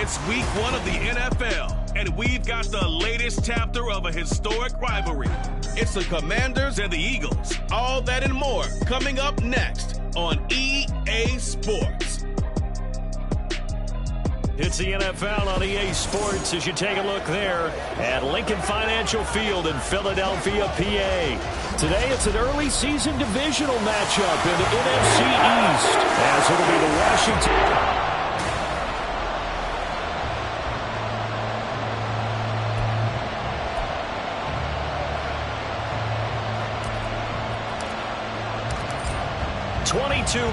It's week 1 of the NFL, and we've got the latest chapter of a historic rivalry. It's the Commanders and the Eagles. All that and more coming up next on EA Sports. It's the NFL on EA Sports as you take a look there at Lincoln Financial Field in Philadelphia, PA. Today it's an early season divisional matchup in the NFC East as it'll be the Washington.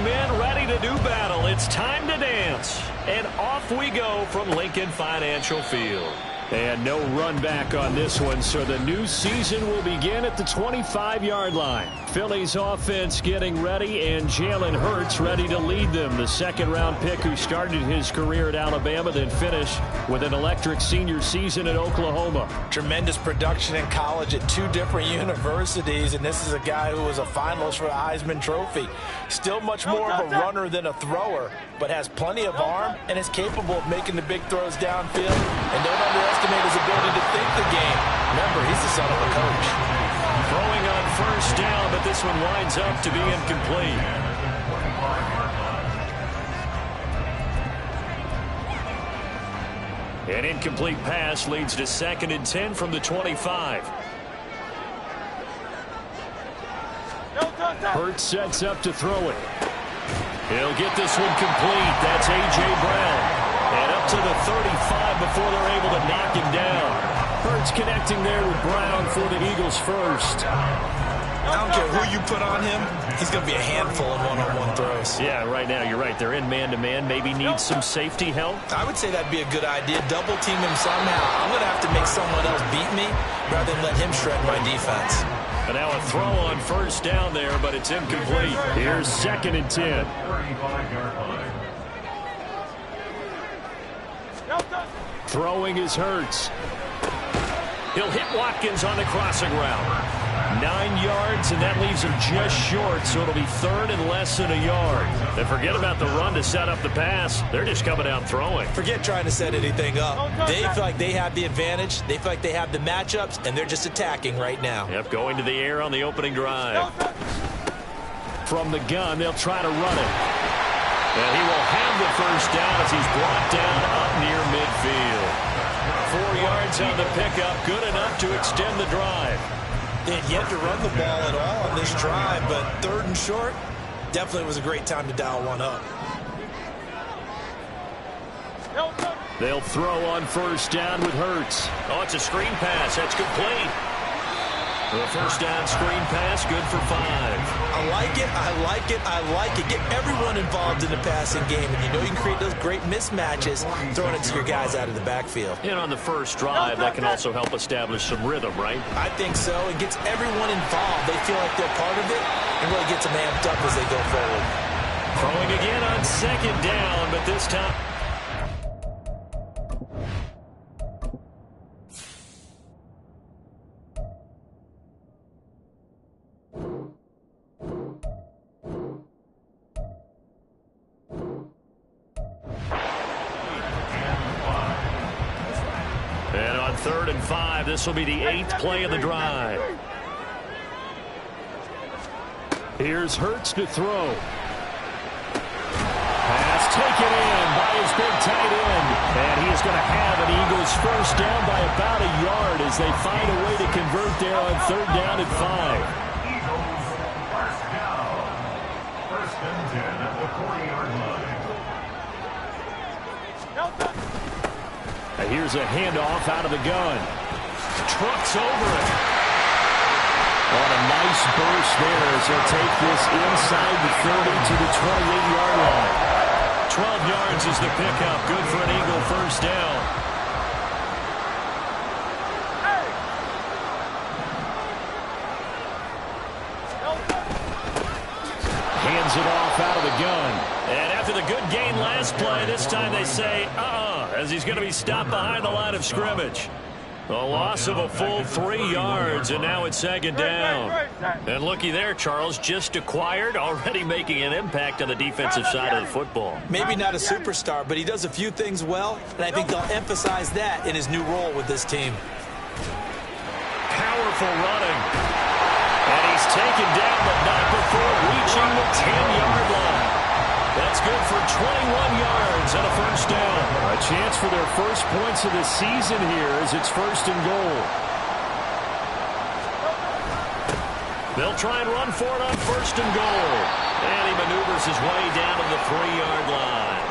Men ready to do battle. It's time to dance. And off we go from Lincoln Financial Field. And no run back on this one, so the new season will begin at the 25-yard line. Philly's offense getting ready, and Jalen Hurts ready to lead them. The second-round pick who started his career at Alabama, then finished with an electric senior season at Oklahoma. Tremendous production in college at 2 different universities, and this is a guy who was a finalist for the Heisman Trophy. Still much more of a runner than a thrower, but has plenty of arm and is capable of making the big throws downfield. And don't underestimate his ability to think the game. Remember, he's the son of a coach. Throwing on first down, but this one winds up to be incomplete. An incomplete pass leads to 2nd and 10 from the 25. Hurts sets up to throw it. He'll get this one complete. That's A.J. Brown. And up to the 35 before they're able to knock him down. Hurts connecting there with Brown for the Eagles first. I don't care who you put on him, he's going to be a handful of one-on-one throws. Yeah, right now you're right. They're in man-to-man. Maybe need some safety help. I would say that'd be a good idea. Double team him somehow. I'm going to have to make someone else beat me rather than let him shred my defense. And now a throw on first down there, but it's incomplete. Here's 2nd and 10. Throwing is Hurts. He'll hit Watkins on the crossing route. 9 yards, and that leaves him just short, so it'll be 3rd and less than a yard. And forget about the run to set up the pass. They're just coming out throwing. Forget trying to set anything up. They feel like they have the advantage. They feel like they have the matchups, and they're just attacking right now. Yep, going to the air on the opening drive. From the gun, they'll try to run it. And he will have the first down as he's brought down up near midfield. 4 yards on the pickup, good enough to extend the drive. They had yet to run the ball at all on this drive, but 3rd and short, definitely was a great time to dial one up. They'll throw on first down with Hurts. Oh, it's a screen pass. That's complete. The first down screen pass, good for 5. I like it, I like it, I like it. Get everyone involved in the passing game, and you know you can create those great mismatches throwing it to your guys out of the backfield. And on the first drive, that can also help establish some rhythm, right? I think so. It gets everyone involved. They feel like they're part of it, and really gets them amped up as they go forward. Throwing again on 2nd down, but this time... And on 3rd and 5, this will be the 8th play of the drive. Here's Hurts to throw. Pass taken in by his big tight end. And he is going to have an Eagles first down by about a yard as they find a way to convert there on 3rd down and 5. Eagles first down. 1st and 10 at the 40-yard line. Here's a handoff out of the gun. Trucks over it. On a nice burst there as they'll take this inside the 30 to the 28-yard line. 12 yards is the pickup. Good for an Eagle first down. Hands it off out of the gun. And after the good gain last play, this time they say, as he's going to be stopped behind the line of scrimmage. A loss of a full 3 yards, and now it's second down. And looky there, Charles, just acquired, already making an impact on the defensive side of the football. Maybe not a superstar, but he does a few things well, and I think they'll emphasize that in his new role with this team. Powerful running. And he's taken down, but not before reaching the 10-yard line. That's good for 21 yards and a first down. A chance for their first points of the season here as it's first and goal. They'll try and run for it on first and goal. And he maneuvers his way down to the 3-yard line.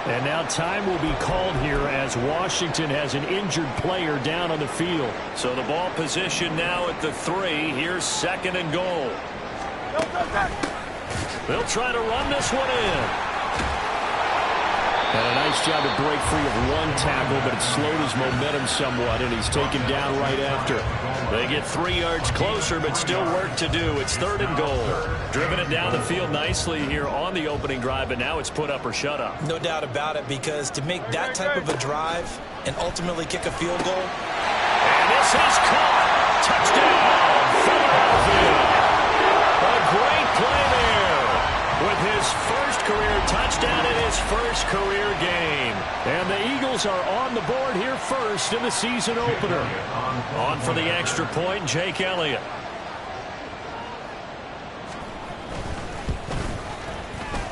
And now time will be called here as Washington has an injured player down on the field. So the ball position now at the 3. Here's second and goal. They'll try to run this one in. And a nice job to break free of one tackle, but it slowed his momentum somewhat, and he's taken down right after. They get 3 yards closer, but still work to do. It's third and goal. Driven it down the field nicely here on the opening drive, but now it's put up or shut up. No doubt about it, because to make that type of a drive and ultimately kick a field goal. And this is caught. Touchdown, Philadelphia. A great play there. With his first career touchdown in his first career game. And the Eagles are on the board here first in the season opener. On for the extra point, Jake Elliott.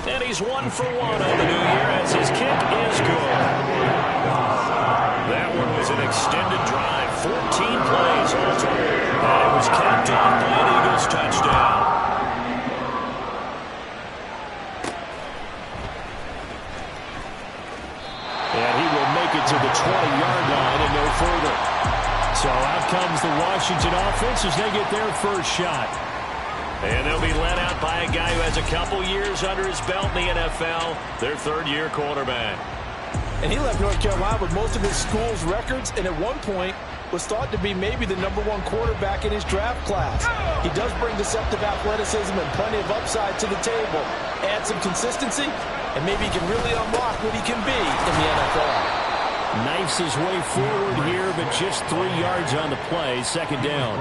And he's 1 for 1 on the new year as his kick is good. That one was an extended drive, 14 plays altogether. And it was capped off by an Eagles touchdown. And he will make it to the 20-yard line and no further. So out comes the Washington offense as they get their first shot. And they'll be led out by a guy who has a couple years under his belt in the NFL, their third-year quarterback. And he left North Carolina with most of his school's records, and at one point was thought to be maybe the #1 quarterback in his draft class. He does bring deceptive athleticism and plenty of upside to the table. Add some consistency, and maybe he can really unlock what he can be in the NFL. Knifes his way forward here, but just 3 yards on the play. Second down.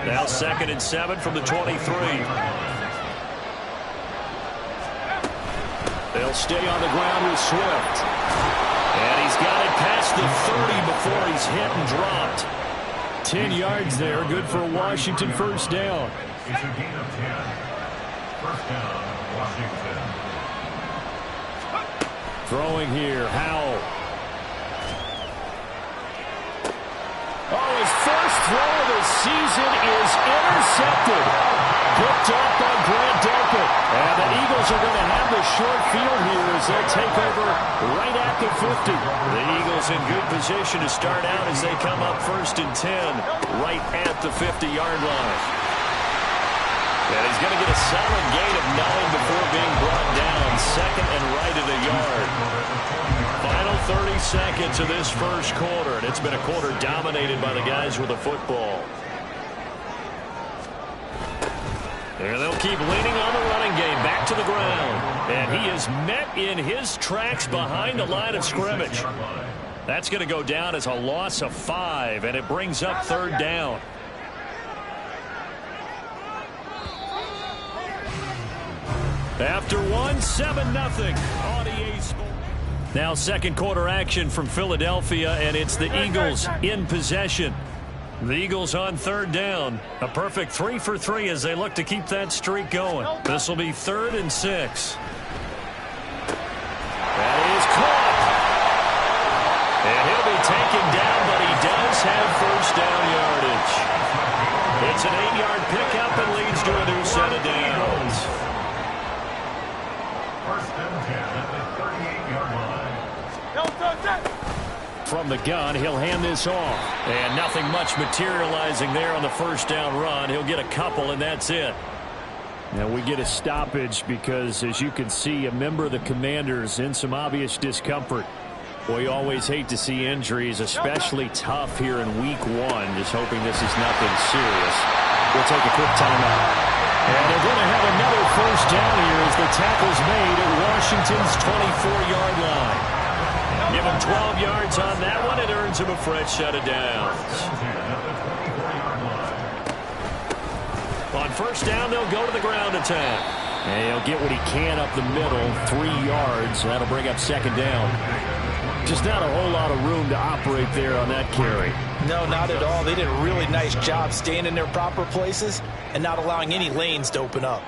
Now second and 7 from the 23. They'll stay on the ground with Swift. And he's got it past the 30 before he's hit and dropped. 10 yards there, good for a Washington first down. It's a gain of 10. First down, Washington. Throwing here, Howell. Oh, his first throw of the season is intercepted. Picked up by Grant Delpit. And the Eagles are going to have the short field here as they'll take over right at the 50. The Eagles in good position to start out as they come up first and 10 right at the 50-yard line. And he's going to get a solid gain of 9 before being brought down. Second and right at a yard. Final 30 seconds of this first quarter, and it's been a quarter dominated by the guys with the football. And they'll keep leaning on the running game back to the ground. And he is met in his tracks behind the line of scrimmage. That's going to go down as a loss of 5, and it brings up third down. After one, 7-0 on EA Sports. Now second quarter action from Philadelphia, and it's the Eagles in possession. The Eagles on third down. A perfect 3 for 3 as they look to keep that streak going. This will be 3rd and 6. That is caught. And he'll be taken down, but he does have first down yardage. It's an 8-yard pickup and leads to a new set of downs. First and 10 at the 38-yard line. From the gun, he'll hand this off. And nothing much materializing there on the first down run. He'll get a couple, and that's it. Now we get a stoppage because, as you can see, a member of the Commanders in some obvious discomfort. Well, you always hate to see injuries, especially tough here in week 1. Just hoping this is nothing serious. We'll take a quick timeout. And they're going to have another first down here as the tackle's made at Washington's 24-yard line. Give him 12 yards on that one. It earns him a fresh set of downs. On first down, they'll go to the ground attack. And he'll get what he can up the middle, 3 yards. That'll bring up second down. Just not a whole lot of room to operate there on that carry. No, not at all. They did a really nice job staying in their proper places and not allowing any lanes to open up.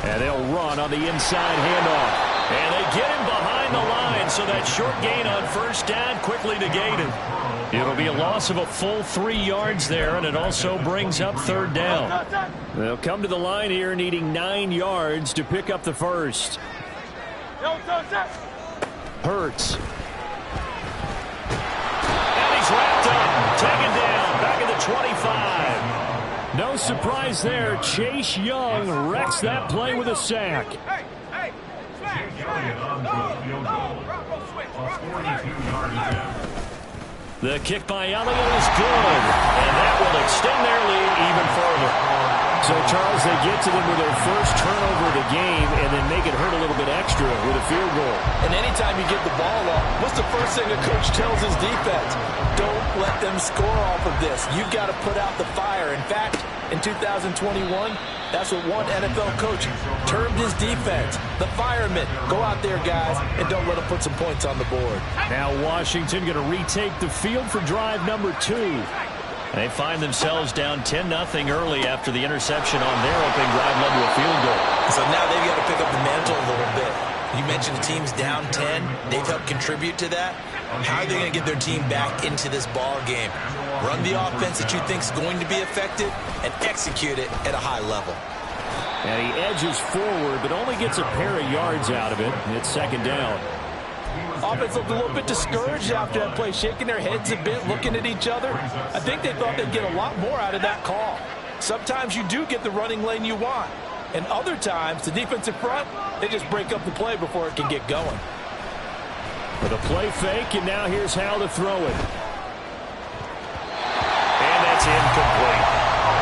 And they'll run on the inside handoff. And they get him behind the line, so that short gain on first down quickly negated. It'll be a loss of a full 3 yards there, and it also brings up third down. They'll come to the line here needing 9 yards to pick up the first. Hurts. And he's wrapped up, taken down, back at the 25. No surprise there. Chase Young wrecks that play with a sack. The kick by Elliott is good, and that will extend their lead even further. So, Charles, they get to them with their first turnover of the game and then make it hurt a little bit extra with a field goal. And anytime you give the ball up, what's the first thing a coach tells his defense? Don't let them score off of this. You've got to put out the fire. In fact, in 2021, that's what one NFL coach termed his defense. The firemen. Go out there, guys, and don't let them put some points on the board. Now Washington going to retake the field for drive number 2. They find themselves down 10-0 early after the interception on their opening drive led to a field goal. So now they've got to pick up the mantle a little bit. You mentioned the team's down 10. They've helped contribute to that. How are they going to get their team back into this ball game? Run the offense that you think is going to be effective and execute it at a high level. And he edges forward, but only gets a pair of yards out of it. It's second down. Offense looked a little bit discouraged after that play, shaking their heads a bit, looking at each other. I think they thought they'd get a lot more out of that call. Sometimes you do get the running lane you want. And other times, the defensive front, they just break up the play before it can get going. With a play fake, and now here's how to throw it. And that's incomplete.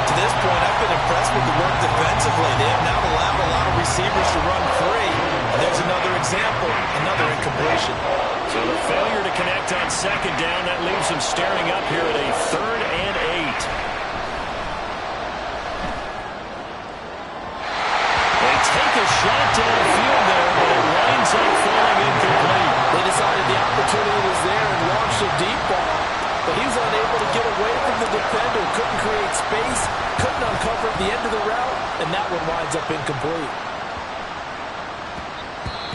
To this point, I've been impressed with the work defensively. They have now allowed a lot of receivers to run free. And there's another example, another incompletion. So the failure to connect on second down, that leaves them staring up here at a 3rd and 8. They take a shot downfield there, but it winds up falling incomplete. They decided the opportunity was there and launched a deep ball, but he was unable to get away from the defender, couldn't create space, couldn't uncover the end of the route, and that one winds up incomplete.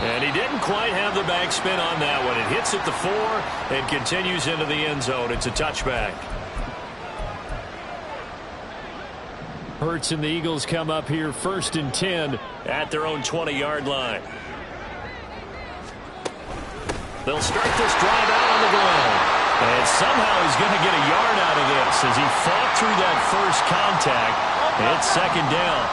And he didn't quite have the backspin on that one. It hits at the 4 and continues into the end zone. It's a touchback. Hurts and the Eagles come up here 1st and 10 at their own 20-yard line. They'll start this drive out on the ground. And somehow he's going to get a yard out of this as he fought through that first contact. It's second down.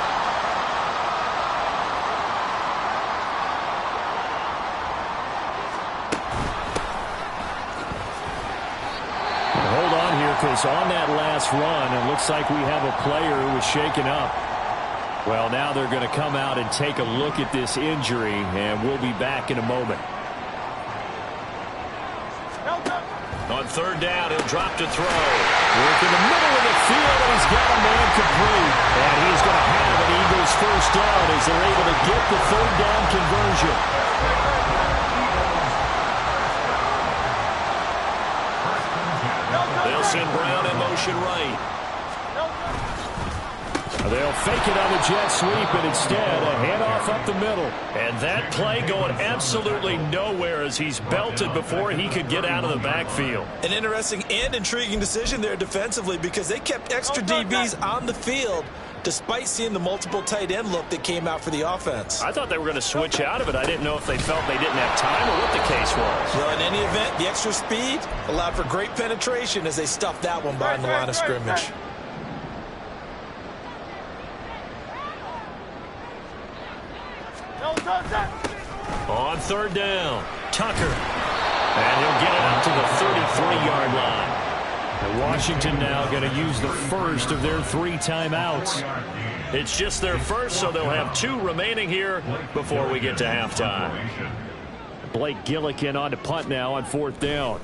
Hold on here, because on that last run, it looks like we have a player who was shaken up. Well, now they're going to come out and take a look at this injury, and we'll be back in a moment. On 3rd down, he'll drop to throw. Work in the middle of the field, and he's got a man complete. And he's going to have an Eagles first down as they're able to get the 3rd down conversion. They'll send Brown in motion right. They'll fake it on the jet sweep, and instead a handoff up the middle. And that play going absolutely nowhere as he's belted before he could get out of the backfield. An interesting and intriguing decision there defensively, because they kept extra DBs on the field despite seeing the multiple tight end look that came out for the offense. I thought they were going to switch out of it. I didn't know if they felt they didn't have time or what the case was. Well, in any event, the extra speed allowed for great penetration as they stuffed that one behind the line of scrimmage. On 3rd down, Tucker. And he'll get it up to the 33-yard line. And Washington now going to use the first of their 3 timeouts. It's just their first, so they'll have 2 remaining here before we get to halftime. Blake Gillikin on to punt now on 4th down.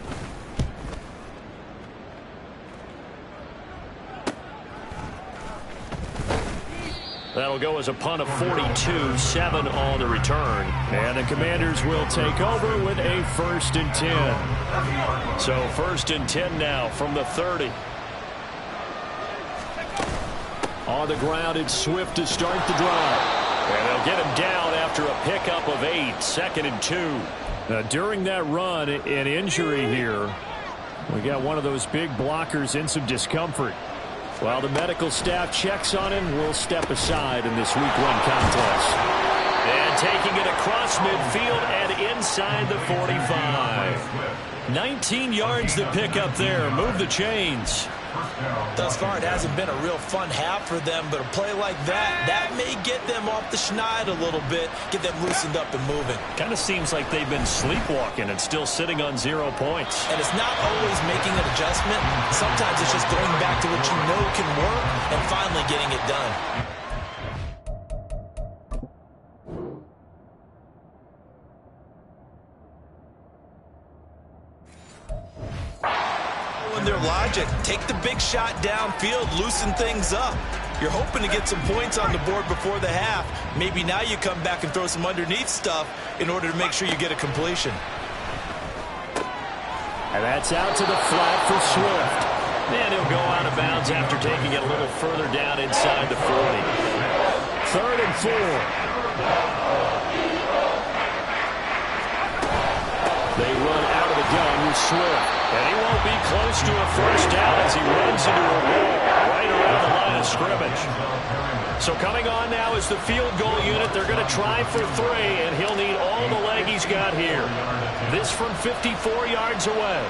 That'll go as a punt of 42, 7 on the return. And the Commanders will take over with a 1st and 10. So 1st and 10 now from the 30. On the ground, it's Swift to start the drive. And they'll get him down after a pickup of 8, 2nd and 2. Now, during that run, an injury here. We got one of those big blockers in some discomfort. While the medical staff checks on him, we'll step aside in this week 1 contest. And taking it across midfield and inside the 45. 19 yards to pick up there. Move the chains. Thus far, it hasn't been a real fun half for them, but a play like that may get them off the schneid a little bit, get them loosened up and moving. Kind of seems like they've been sleepwalking and still sitting on 0 points. And it's not always making an adjustment. Sometimes it's just going back to what you know can work and finally getting it done. Their logic, take the big shot downfield, loosen things up. You're hoping to get some points on the board before the half. Maybe now you come back and throw some underneath stuff in order to make sure you get a completion. And that's out to the flat for Swift. And he'll go out of bounds after taking it a little further down inside the 40. 3rd and 4. They run out of the gun with Swift. And he won't be close to a first down as he runs into a wall right around the line of scrimmage. So coming on now is the field goal unit. They're going to try for 3, and he'll need all the leg he's got here. This from 54 yards away.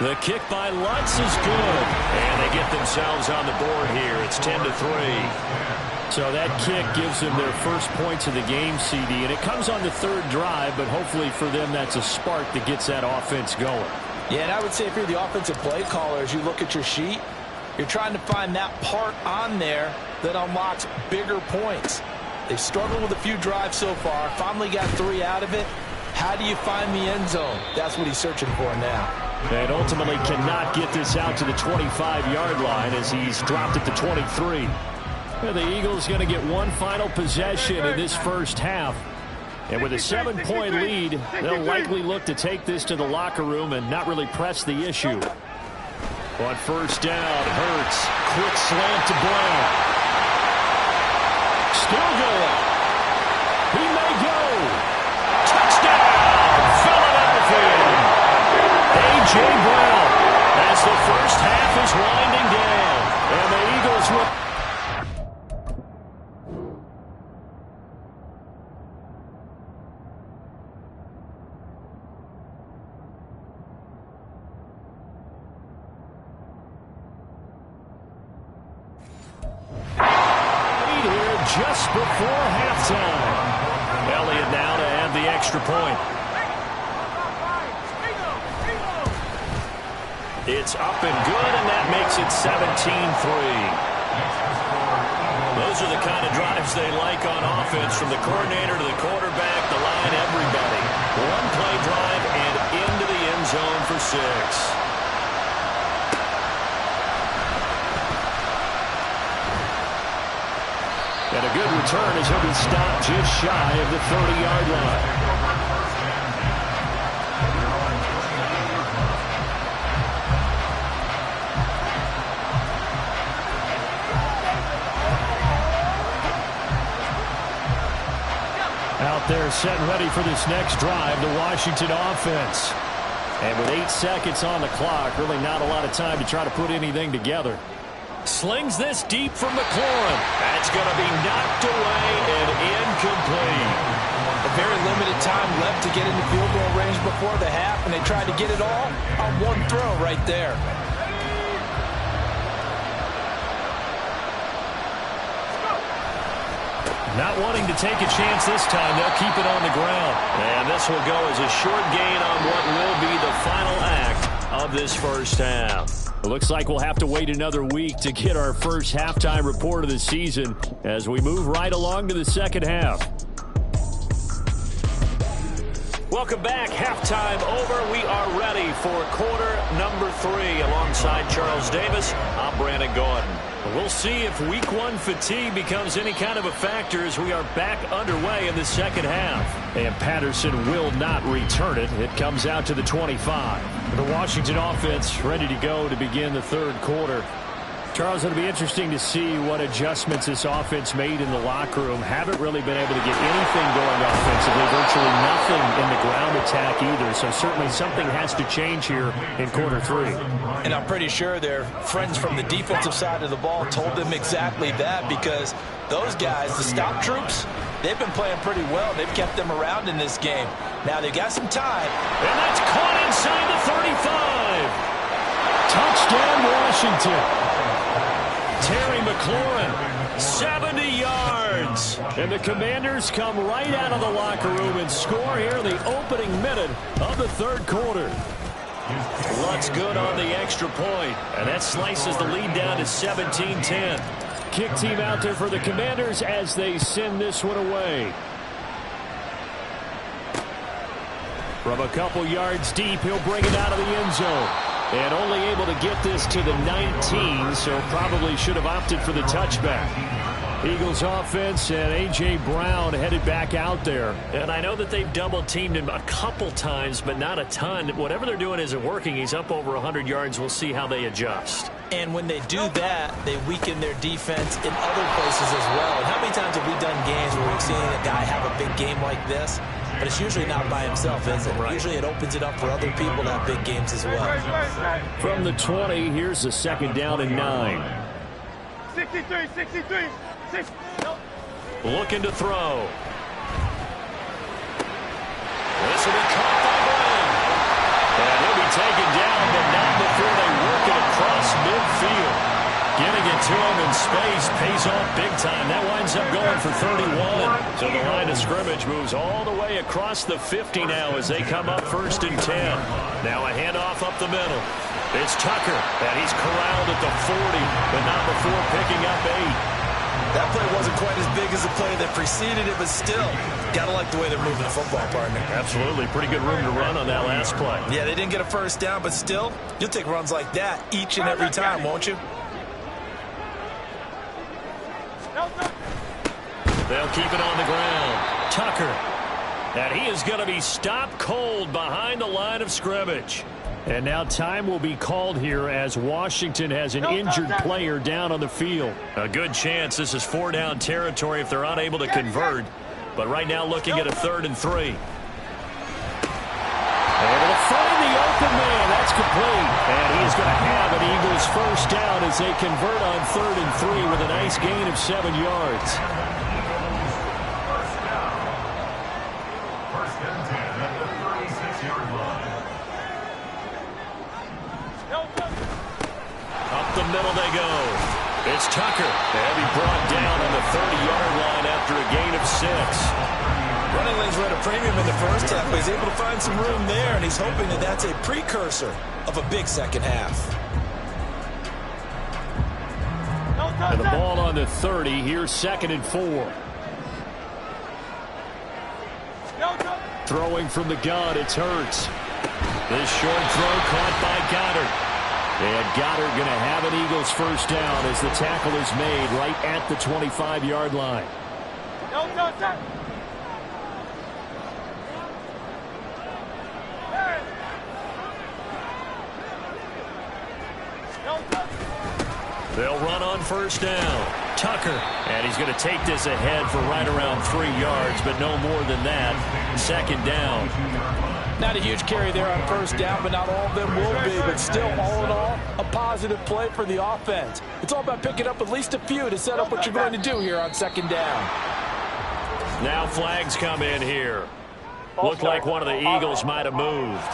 The kick by Lutz is good. And they get themselves on the board here. It's 10-3. So that kick gives them their first points of the game, CD. And it comes on the 3rd drive, but hopefully for them that's a spark that gets that offense going. Yeah, and I would say if you're the offensive play caller, as you look at your sheet, you're trying to find that part on there that unlocks bigger points. They've struggled with a few drives so far. Finally got 3 out of it. How do you find the end zone? That's what he's searching for now. And ultimately cannot get this out to the 25-yard line as he's dropped at the 23. And the Eagles going to get one final possession in this first half. And with a 7-point lead, they'll likely look to take this to the locker room and not really press the issue. On first down, Hurts. Quick slant to Brown. Still going. He may go. Touchdown, Philadelphia. A.J. Brown as the first half is winding down. And the Eagles will... here just before halftime. Elliott now to add the extra point. It's up and good, and that makes it 17-3. Those are the kind of drives they like on offense, from the coordinator to the quarterback, the line, everybody. One play drive and into the end zone for 6. And a good return as he'll be stopped just shy of the 30-yard line. Out there set and ready for this next drive, the Washington offense. And with 8 seconds on the clock, really not a lot of time to try to put anything together. Slings this deep from McLaurin. That's going to be knocked away and incomplete. A very limited time left to get into field goal range before the half, and they tried to get it all on one throw right there. Not wanting to take a chance this time, they'll keep it on the ground. And this will go as a short gain on what will be the final act of this first half. It looks like we'll have to wait another week to get our first halftime report of the season as we move right along to the second half. Welcome back. Halftime over. We are ready for quarter number 3. Alongside Charles Davis, I'm Brandon Gordon. We'll see if week 1 fatigue becomes any kind of a factor as we are back underway in the second half. And Patterson will not return it. It comes out to the 25. The Washington offense ready to go to begin the third quarter. Charles, it'll be interesting to see what adjustments this offense made in the locker room. Haven't really been able to get anything going offensively. Virtually nothing in the ground attack either. So certainly something has to change here in quarter 3. And I'm pretty sure their friends from the defensive side of the ball told them exactly that, because those guys, the stop troops, they've been playing pretty well. They've kept them around in this game. Now they've got some time. And that's caught inside the 35. Touchdown, Washington. Terry McLaurin, 70 yards. And the Commanders come right out of the locker room and score here in the opening minute of the third quarter. Lutz good on the extra point, and that slices the lead down to 17-10. Kick team out there for the Commanders as they send this one away. From a couple yards deep, he'll bring it out of the end zone. And only able to get this to the 19, so probably should have opted for the touchback. Eagles offense and A.J. Brown headed back out there. And I know that they've double-teamed him a couple times, but not a ton. Whatever they're doing isn't working. He's up over 100 yards. We'll see how they adjust. And when they do that, they weaken their defense in other places as well. And how many times have we done games where we've seen a guy have a big game like this? But it's usually not by himself, is it? Right. Usually it opens it up for other people to have big games as well. From the 20, here's the second down and 9. 63. Looking to throw. This will be caught by Brown. And he'll be taken down, but not before they work it across midfield. Getting it to him in space pays off big time. That winds up going for 31. So the line of scrimmage moves all the way across the 50 now as they come up 1st and 10. Now a handoff up the middle. It's Tucker, and he's corralled at the 40, but not before picking up 8. That play wasn't quite as big as the play that preceded it, but still, got to like the way they're moving the football, partner. Absolutely. Pretty good room to run on that last play. Yeah, they didn't get a first down, but still, you'll take runs like that each and every time, won't you? They'll keep it on the ground. Tucker. And he is going to be stopped cold behind the line of scrimmage. And now time will be called here as Washington has an injured player down on the field. A good chance this is 4-down territory if they're unable to convert. But right now looking at a 3rd and 3. Able to find the open man. That's complete. And he is going to have an Eagles first down as they convert on 3rd and 3 with a nice gain of 7 yards. First and 10 at the 36-yard line. Up the middle they go. It's Tucker. And he brought down on the 30-yard line after a gain of 6. Running lanes were at a premium in the first half, but he's able to find some room there, and he's hoping that that's a precursor of a big second half. And the ball on the 30. Here's 2nd and 4. Throwing from the gun, it's Hurts. This short throw caught by Goddard. And Goddard going to have an Eagles first down as the tackle is made right at the 25-yard line. They'll run on first down. Tucker, and he's going to take this ahead for right around 3 yards, but no more than that. 2nd down. Not a huge carry there on first down, but not all of them will be. But still, all in all, a positive play for the offense. It's all about picking up at least a few to set up what you're going to do here on 2nd down. Now flags come in here. Looked like one of the Eagles might have moved.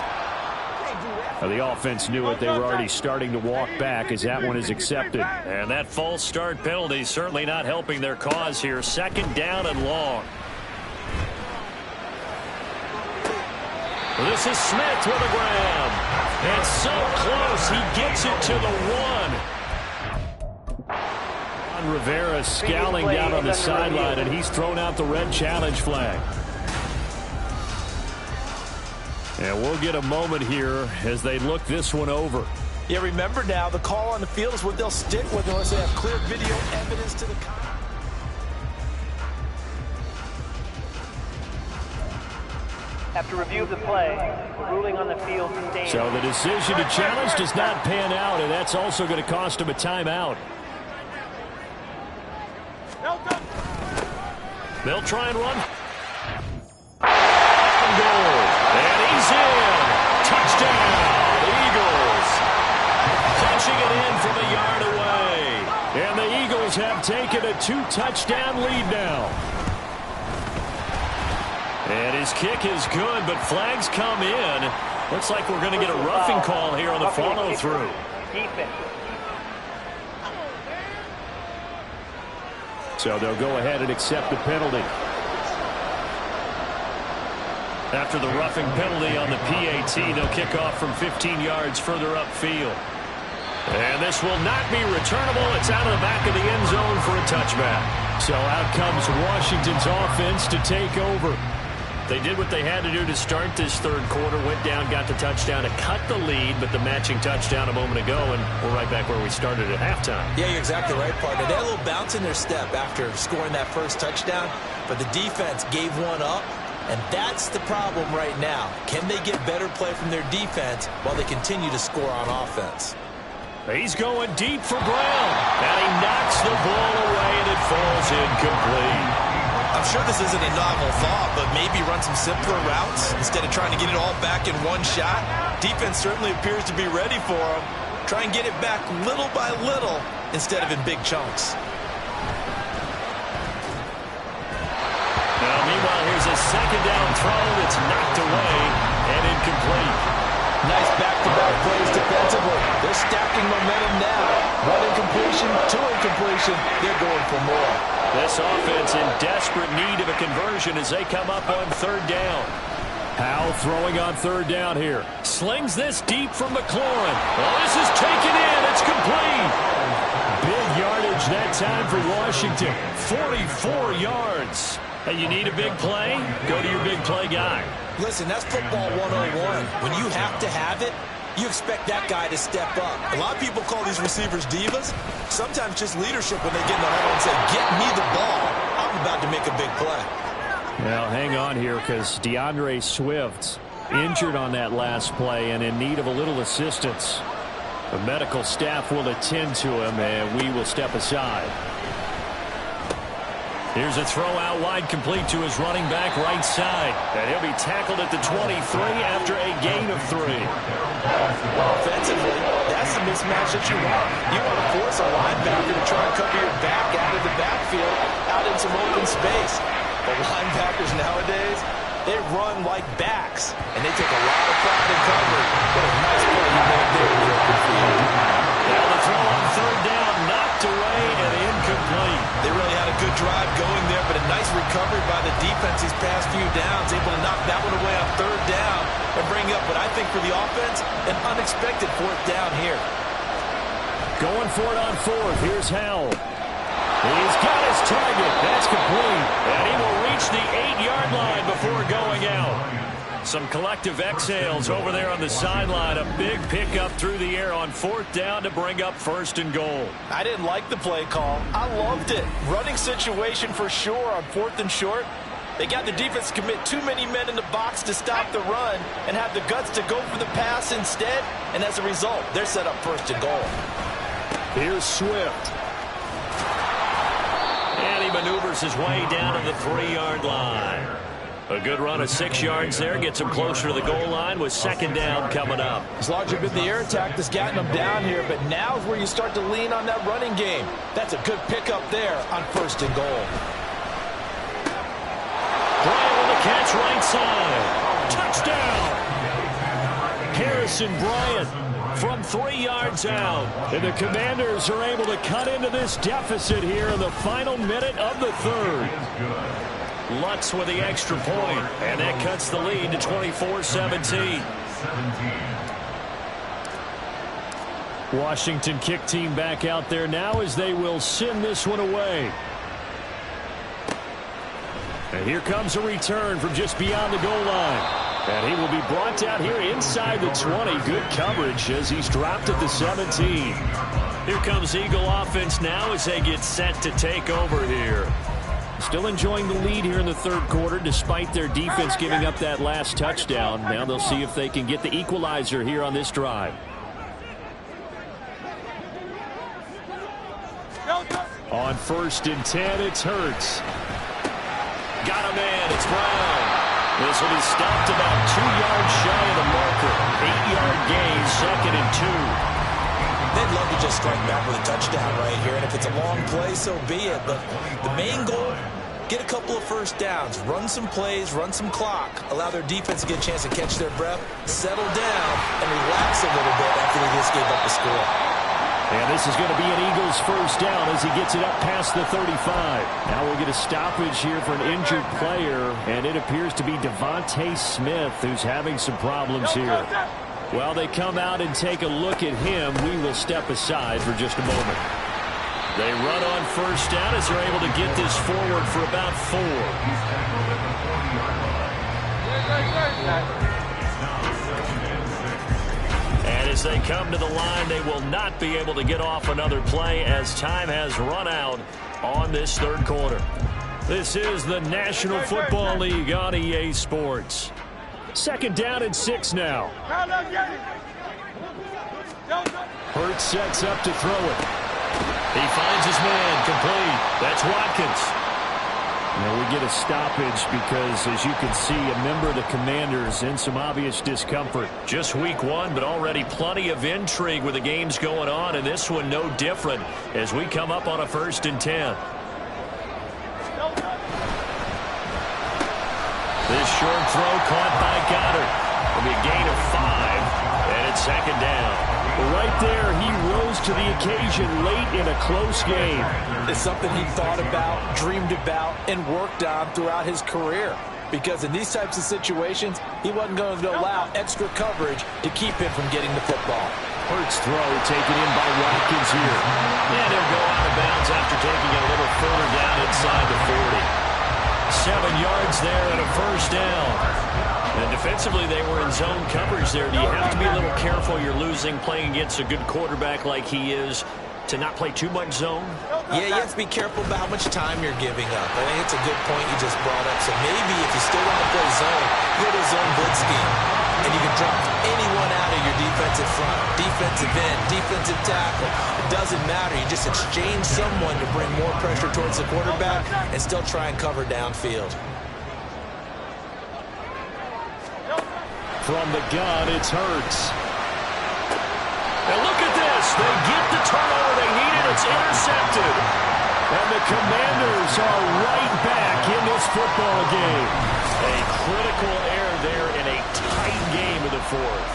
Well, the offense knew it. They were already starting to walk back as that one is accepted. And that false start penalty certainly not helping their cause here. Second down and long. This is Smith with a grab. And so close. He gets it to the 1. Rivera scowling down on the sideline, and he's thrown out the red challenge flag. And we'll get a moment here as they look this one over. Yeah, remember now, the call on the field is what they'll stick with unless they have clear video evidence to the contrary. After review of the play, ruling on the field stands. So the decision to challenge does not pan out, and that's also going to cost him a timeout. They'll try and run. Goal. And he's in. Touchdown, Eagles. Punching it in from a yard away. And the Eagles have taken a 2-touchdown lead now. And his kick is good, but flags come in. Looks like we're going to get a roughing call here on the follow-through. So they'll go ahead and accept the penalty. After the roughing penalty on the PAT, they'll kick off from 15 yards further upfield. And this will not be returnable. It's out of the back of the end zone for a touchback. So out comes Washington's offense to take over. They did what they had to do to start this third quarter, went down, got the touchdown to cut the lead, but the matching touchdown a moment ago, and we're right back where we started at halftime. Yeah, you're exactly right, partner. They had a little bounce in their step after scoring that first touchdown, but the defense gave one up, and that's the problem right now. Can they get better play from their defense while they continue to score on offense? He's going deep for Brown, and he knocks the ball away, and it falls incomplete. I'm sure this isn't a novel thought, but maybe run some simpler routes instead of trying to get it all back in one shot. Defense certainly appears to be ready for him. Try and get it back little by little instead of in big chunks. Now, meanwhile, here's a second down throw that's knocked away and incomplete. Nice back-to-back plays defensively. They're stacking momentum now. One incompletion, two incompletion. They're going for more. This offense in desperate need of a conversion as they come up on third down. Powell throwing on third down here. Slings this deep from McLaurin. Oh, this is taken in. It's complete. Big yardage that time for Washington. 44 yards. Hey, you need a big play? Go to your big play guy. Listen, that's football 101. When you have to have it, you expect that guy to step up. A lot of people call these receivers divas. Sometimes just leadership when they get in the huddle and say, get me the ball. I'm about to make a big play. Well, hang on here because DeAndre Swift injured on that last play and in need of a little assistance. The medical staff will attend to him, and we will step aside. Here's a throw out wide complete to his running back right side. And he'll be tackled at the 23 after a gain of 3. Offensively, that's the mismatch that you want. You want to force a linebacker to try and cover your back out of the backfield, out in some open space. But linebackers nowadays, they run like backs, and they take a lot of pride in coverage. What a nice play you made there in the open field. Now the throw on third down, knocked away and incomplete. They really had a good drive going there, but a nice recovery by the defense these past few downs, able to knock that one away on third down and bring up what I think for the offense, an unexpected fourth down here. Going for it on fourth. Here's Howell. He's got his target. That's complete. And he will reach the 8-yard line before going out. Some collective exhales over there on the sideline. A big pickup through the air on fourth down to bring up first and goal. I didn't like the play call. I loved it. Running situation for sure on fourth and short. They got the defense to commit too many men in the box to stop the run and have the guts to go for the pass instead. And as a result, they're set up first and goal. Here's Swift. And he maneuvers his way down to the 3-yard line. A good run of 6 yards there. Gets him closer to the goal line with second down coming up. It's largely been the air attack that's gotten them down here, but now is where you start to lean on that running game. That's a good pickup there on first and goal. Bryant with the catch right side. Harrison Bryant from 3 yards out. And the Commanders are able to cut into this deficit here in the final minute of the third. Lutz with the extra point, and that cuts the lead to 24-17. Washington kick team back out there now as they will send this one away. And here comes a return from just beyond the goal line. And he will be brought out here inside the 20. Good coverage as he's dropped at the 17. Here comes Eagle offense now as they get set to take over here. Still enjoying the lead here in the third quarter despite their defense giving up that last touchdown. Now they'll see if they can get the equalizer here on this drive. On 1st and 10, it's Hurts. Got a man, it's Brown. This will be stopped about 2 yards shy of the marker. 8-yard gain, 2nd and 2. They'd love to just strike back with a touchdown right here, and if it's a long play, so be it. But the main goal, get a couple of first downs, run some plays, run some clock, allow their defense to get a chance to catch their breath, settle down, and relax a little bit after they just gave up the score. And this is going to be an Eagles first down as he gets it up past the 35. Now we'll get a stoppage here for an injured player, and it appears to be Devontae Smith who's having some problems here. While they come out and take a look at him, we will step aside for just a moment. They run on first down as they're able to get this forward for about 4. And as they come to the line, they will not be able to get off another play as time has run out on this third quarter. This is the National Football League on EA Sports. 2nd down and 6 now. Hurts sets up to throw it. He finds his man complete. That's Watkins. Now we get a stoppage because, as you can see, a member of the Commanders in some obvious discomfort. Just week 1, but already plenty of intrigue with the games going on, and this one no different as we come up on a 1st and 10. This short throw caught by Goddard. It'll be a gain of 5, and it's 2nd down. Right there, he rose to the occasion late in a close game. It's something he thought about, dreamed about, and worked on throughout his career. Because in these types of situations, he wasn't going to allow extra coverage to keep him from getting the football. Hurts throw taken in by Watkins here. And he'll go out of bounds after taking it a little further down inside the 40. 7 yards there and a first down. And defensively, they were in zone coverage there. Do you have to be a little careful? You're losing playing against a good quarterback like he is to not play too much zone? Yeah, you have to be careful about how much time you're giving up. I think it's a good point you just brought up. So maybe if you still want to play zone, you go to a zone blitz scheme. And you can drop anyone out of your defensive front, defensive end, defensive tackle. It doesn't matter. You just exchange someone to bring more pressure towards the quarterback and still try and cover downfield. From the gun, it's Hurts. And look at this. They get the turnover they needed. It's intercepted. And the Commanders are right back in this football game. A critical error there in a tight game of the 4th.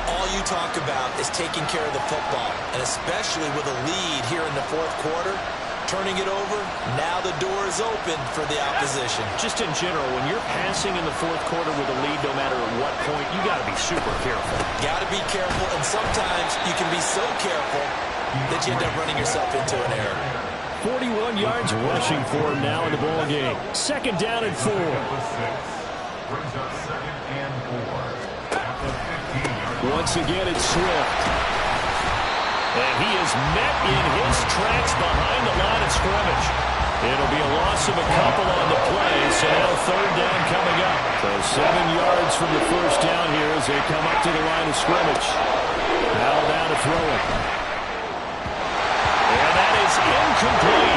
All you talk about is taking care of the football, and especially with a lead here in the 4th quarter. Turning it over, now the door is open for the opposition. Just in general, when you're passing in the 4th quarter with a lead, no matter at what point, you got to be super careful. Got to be careful, and sometimes you can be so careful that you end up running yourself into an error. 41 yards rushing for him now in the ball game. 2nd down and 4. Once again, it's Swift. And he is met in his tracks behind the line of scrimmage. It'll be a loss of a couple on the play, so now 3rd down coming up. So 7 yards from the first down here as they come up to the line of scrimmage. Now down to throw it. And that is incomplete.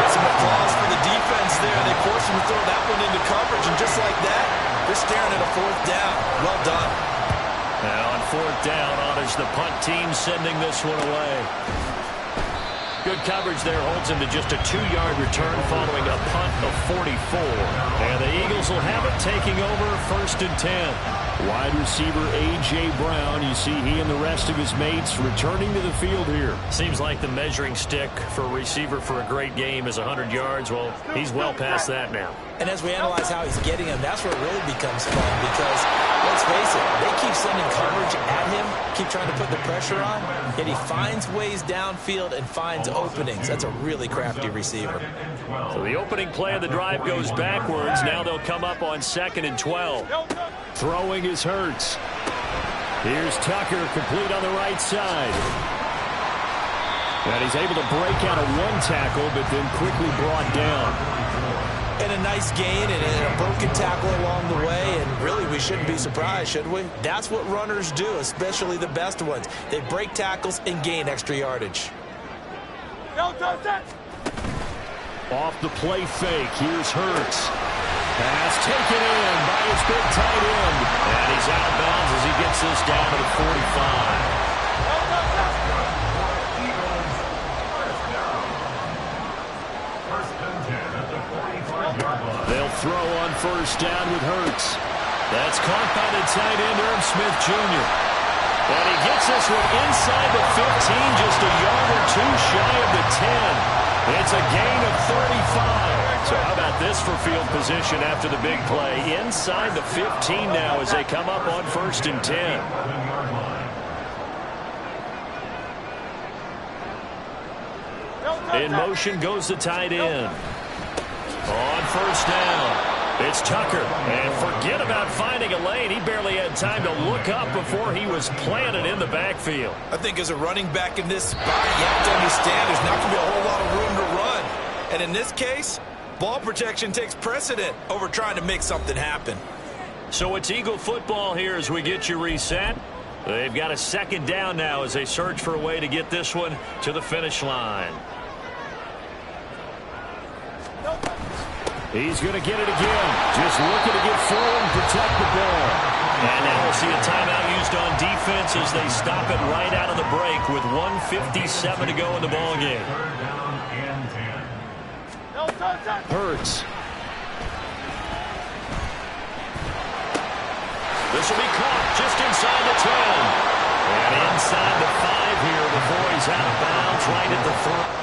Some applause for the defense there. They forced him to throw that one into coverage, and just like that, they're staring at a 4th down. Well done. Now on 4th down, honors the punt team sending this one away. Good coverage there holds him to just a 2-yard return following a punt of 44. And the Eagles will have it taking over 1st and 10. Wide receiver A.J. Brown. You see he and the rest of his mates returning to the field here. Seems like the measuring stick for a receiver for a great game is 100 yards. Well, he's well past that now. And as we analyze how he's getting him, that's where it really becomes fun because, let's face it, they keep sending coverage at him, keep trying to put the pressure on, yet he finds ways downfield and finds openings. That's a really crafty receiver. So the opening play of the drive goes backwards. Now they'll come up on 2nd and 12. Throwing is Hurts. Here's Tucker, complete on the right side. And he's able to break out of one tackle, but then quickly brought down. And a nice gain and a broken tackle along the way, and really we shouldn't be surprised, should we? That's what runners do, especially the best ones. They break tackles and gain extra yardage. Off the play fake, here's Hurts. Pass taken in by his big tight end. And he's out of bounds as he gets this down to the 45. They'll throw on 1st down with Hurts. That's caught by the tight end, Irv Smith Jr. And he gets this one inside the 15, just a yard or two shy of the 10. It's a gain of 35. So how about this for field position after the big play? Inside the 15 now as they come up on 1st and 10. In motion goes the tight end. On 1st down, it's Tucker. And forget about finding a lane. He barely had time to look up before he was planted in the backfield. I think as a running back in this spot, you have to understand there's not going to be a whole lot of room to run. And in this case, ball protection takes precedent over trying to make something happen. So it's Eagle football here as we get you reset. They've got a 2nd down now as they search for a way to get this one to the finish line. He's going to get it again. Just looking to get forward and protect the ball. And now we'll see a timeout used on defense as they stop it right out of the break with 1:57 to go in the ballgame. Hurts. This will be caught just inside the 10. And inside the 5 here before he's out of bounds right at the front.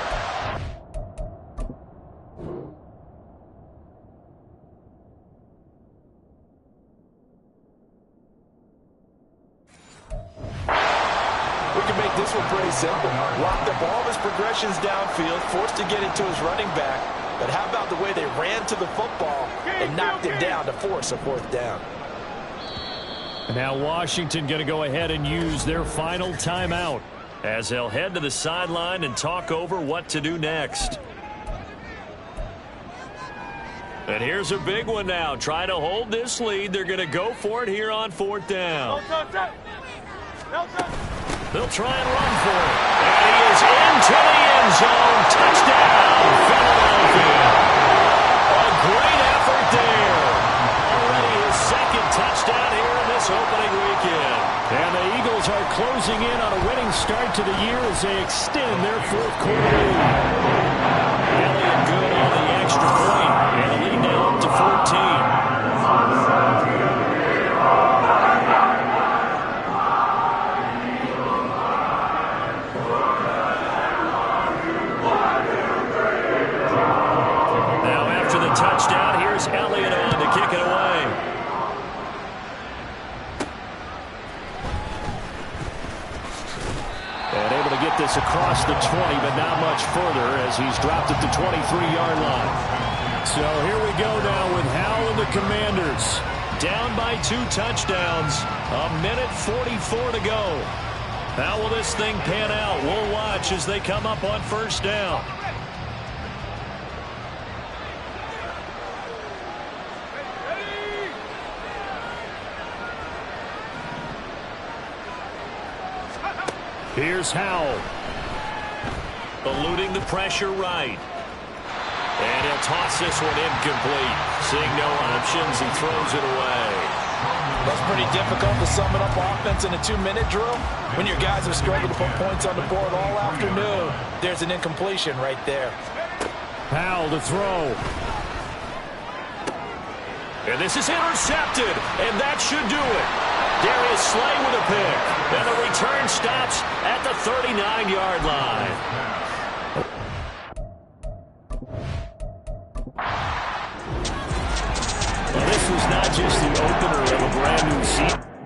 This one pretty simple. Locked up all his progressions downfield, forced to get it to his running back. But how about the way they ran to the football and knocked it down to force a 4th down? And now Washington going to go ahead and use their final timeout as they'll head to the sideline and talk over what to do next. And here's a big one now. Trying to hold this lead. They're going to go for it here on 4th down. They'll try and run for it. And he is into the end zone. Touchdown, Philadelphia. A great effort there. Already his 2nd touchdown here in this opening weekend. And the Eagles are closing in on a winning start to the year as they extend their 4th quarter lead. Elliott good on the extra point. And the lead now up to 14. Touchdown. Here's Elliott on to kick it away. And able to get this across the 20, but not much further as he's dropped at the 23-yard line. So here we go now with Howell and the Commanders. Down by 2 touchdowns. 1:44 to go. How will this thing pan out? We'll watch as they come up on 1st down. Here's Howell. Eluding the pressure right. And he'll toss this one incomplete. Seeing no options, he throws it away. That's pretty difficult to sum it up offense in a 2-minute drill. When your guys have struggled to put points on the board all afternoon, there's an incompletion right there. Howell to throw. And this is intercepted, and that should do it. Darius Slay with a pick, and the return stops at the 39-yard line. Well, this was not just the opener of a brand new season.